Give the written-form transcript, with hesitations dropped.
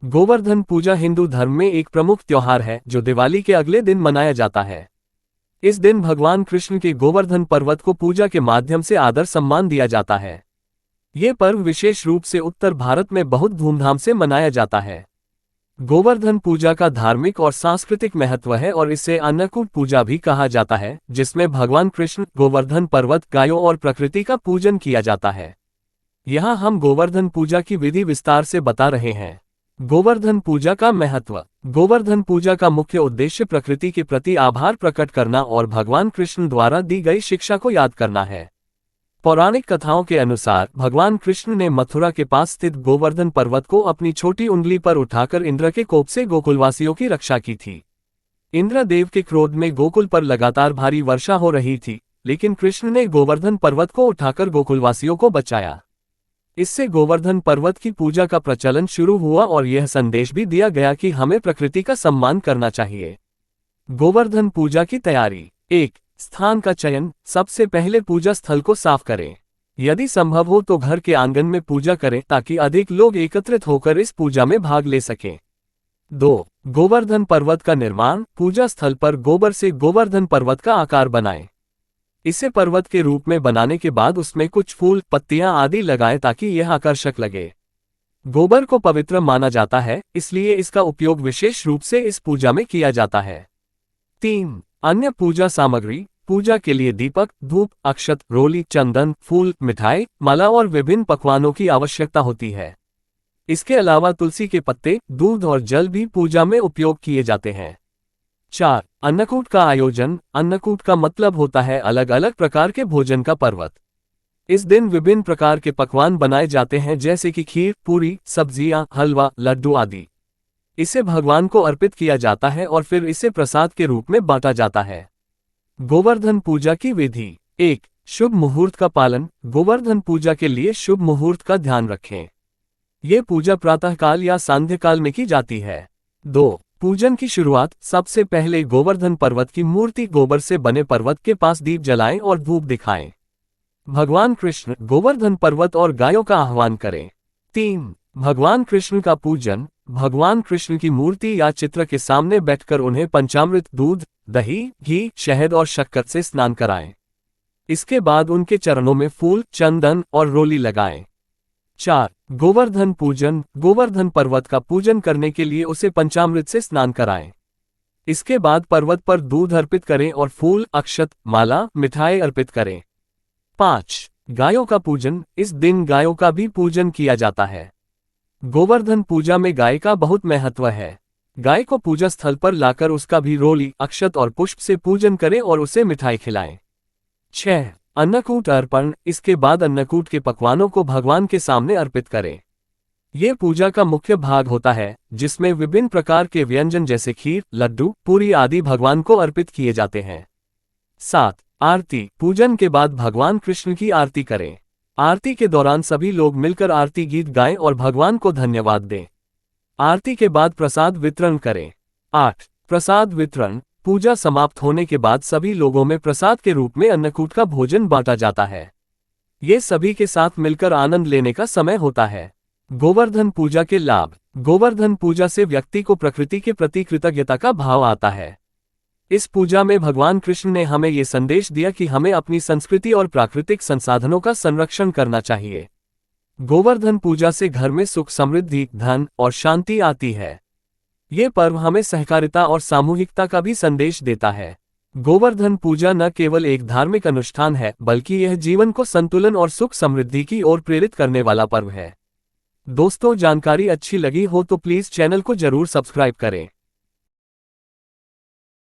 गोवर्धन पूजा हिंदू धर्म में एक प्रमुख त्योहार है जो दिवाली के अगले दिन मनाया जाता है। इस दिन भगवान कृष्ण के गोवर्धन पर्वत को पूजा के माध्यम से आदर सम्मान दिया जाता है। ये पर्व विशेष रूप से उत्तर भारत में बहुत धूमधाम से मनाया जाता है। गोवर्धन पूजा का धार्मिक और सांस्कृतिक महत्व है और इसे अन्नकूट पूजा भी कहा जाता है, जिसमें भगवान कृष्ण, गोवर्धन पर्वत, गायों और प्रकृति का पूजन किया जाता है। यहाँ हम गोवर्धन पूजा की विधि विस्तार से बता रहे हैं। गोवर्धन पूजा का महत्व। गोवर्धन पूजा का मुख्य उद्देश्य प्रकृति के प्रति आभार प्रकट करना और भगवान कृष्ण द्वारा दी गई शिक्षा को याद करना है। पौराणिक कथाओं के अनुसार भगवान कृष्ण ने मथुरा के पास स्थित गोवर्धन पर्वत को अपनी छोटी उंगली पर उठाकर इंद्र के कोप से गोकुलवासियों की रक्षा की थी। इंद्रदेव के क्रोध में गोकुल पर लगातार भारी वर्षा हो रही थी, लेकिन कृष्ण ने गोवर्धन पर्वत को उठाकर गोकुलवासियों को बचाया। इससे गोवर्धन पर्वत की पूजा का प्रचलन शुरू हुआ और यह संदेश भी दिया गया कि हमें प्रकृति का सम्मान करना चाहिए। गोवर्धन पूजा की तैयारी। 1. स्थान का चयन। सबसे पहले पूजा स्थल को साफ करें। यदि संभव हो तो घर के आंगन में पूजा करें ताकि अधिक लोग एकत्रित होकर इस पूजा में भाग ले सकें। 2. गोवर्धन पर्वत का निर्माण। पूजा स्थल पर गोबर से गोवर्धन पर्वत का आकार बनाएं। इसे पर्वत के रूप में बनाने के बाद उसमें कुछ फूल, पत्तियां आदि लगाएं ताकि यह आकर्षक लगे। गोबर को पवित्र माना जाता है, इसलिए इसका उपयोग विशेष रूप से इस पूजा में किया जाता है। 3. अन्य पूजा सामग्री। पूजा के लिए दीपक, धूप, अक्षत, रोली, चंदन, फूल, मिठाई, माला और विभिन्न पकवानों की आवश्यकता होती है। इसके अलावा तुलसी के पत्ते, दूध और जल भी पूजा में उपयोग किए जाते हैं। 4. अन्नकूट का आयोजन। अन्नकूट का मतलब होता है अलग अलग प्रकार के भोजन का पर्वत। इस दिन विभिन्न प्रकार के पकवान बनाए जाते हैं, जैसे कि खीर, पूरी, सब्जियां, हलवा, लड्डू आदि। इसे भगवान को अर्पित किया जाता है और फिर इसे प्रसाद के रूप में बांटा जाता है। गोवर्धन पूजा की विधि। 1. शुभ मुहूर्त का पालन। गोवर्धन पूजा के लिए शुभ मुहूर्त का ध्यान रखें। ये पूजा प्रातःकाल या सांध्यकाल में की जाती है। 2. पूजन की शुरुआत। सबसे पहले गोवर्धन पर्वत की मूर्ति गोबर से बने पर्वत के पास दीप जलाएं और धूप दिखाएं। भगवान कृष्ण, गोवर्धन पर्वत और गायों का आह्वान करें। 3. भगवान कृष्ण का पूजन। भगवान कृष्ण की मूर्ति या चित्र के सामने बैठकर उन्हें पंचामृत, दूध, दही, घी, शहद और शक्कर से स्नान कराएं। इसके बाद उनके चरणों में फूल, चंदन और रोली लगाएं। 4. गोवर्धन पूजन। गोवर्धन पर्वत का पूजन करने के लिए उसे पंचामृत से स्नान कराएं। इसके बाद पर्वत पर दूध अर्पित करें और फूल, अक्षत, माला, मिठाई अर्पित करें। 5. गायों का पूजन। इस दिन गायों का भी पूजन किया जाता है। गोवर्धन पूजा में गाय का बहुत महत्व है। गाय को पूजा स्थल पर लाकर उसका भी रोली, अक्षत और पुष्प से पूजन करें और उसे मिठाई खिलाएं। 6. अन्नकूट अर्पण। इसके बाद अन्नकूट के पकवानों को भगवान के सामने अर्पित करें। ये पूजा का मुख्य भाग होता है, जिसमें विभिन्न प्रकार के व्यंजन जैसे खीर, लड्डू, पूरी आदि भगवान को अर्पित किए जाते हैं। 7. आरती। पूजन के बाद भगवान कृष्ण की आरती करें। आरती के दौरान सभी लोग मिलकर आरती गीत गाएं और भगवान को धन्यवाद दें। आरती के बाद प्रसाद वितरण करें। 8. प्रसाद वितरण। पूजा समाप्त होने के बाद सभी लोगों में प्रसाद के रूप में अन्नकूट का भोजन बांटा जाता है। ये सभी के साथ मिलकर आनंद लेने का समय होता है। गोवर्धन पूजा के लाभ। गोवर्धन पूजा से व्यक्ति को प्रकृति के प्रति कृतज्ञता का भाव आता है। इस पूजा में भगवान कृष्ण ने हमें ये संदेश दिया कि हमें अपनी संस्कृति और प्राकृतिक संसाधनों का संरक्षण करना चाहिए। गोवर्धन पूजा से घर में सुख, समृद्धि, धन और शांति आती है। ये पर्व हमें सहकारिता और सामूहिकता का भी संदेश देता है। गोवर्धन पूजा न केवल एक धार्मिक अनुष्ठान है, बल्कि यह जीवन को संतुलन और सुख समृद्धि की ओर प्रेरित करने वाला पर्व है। दोस्तों, जानकारी अच्छी लगी हो तो प्लीज चैनल को जरूर सब्सक्राइब करें।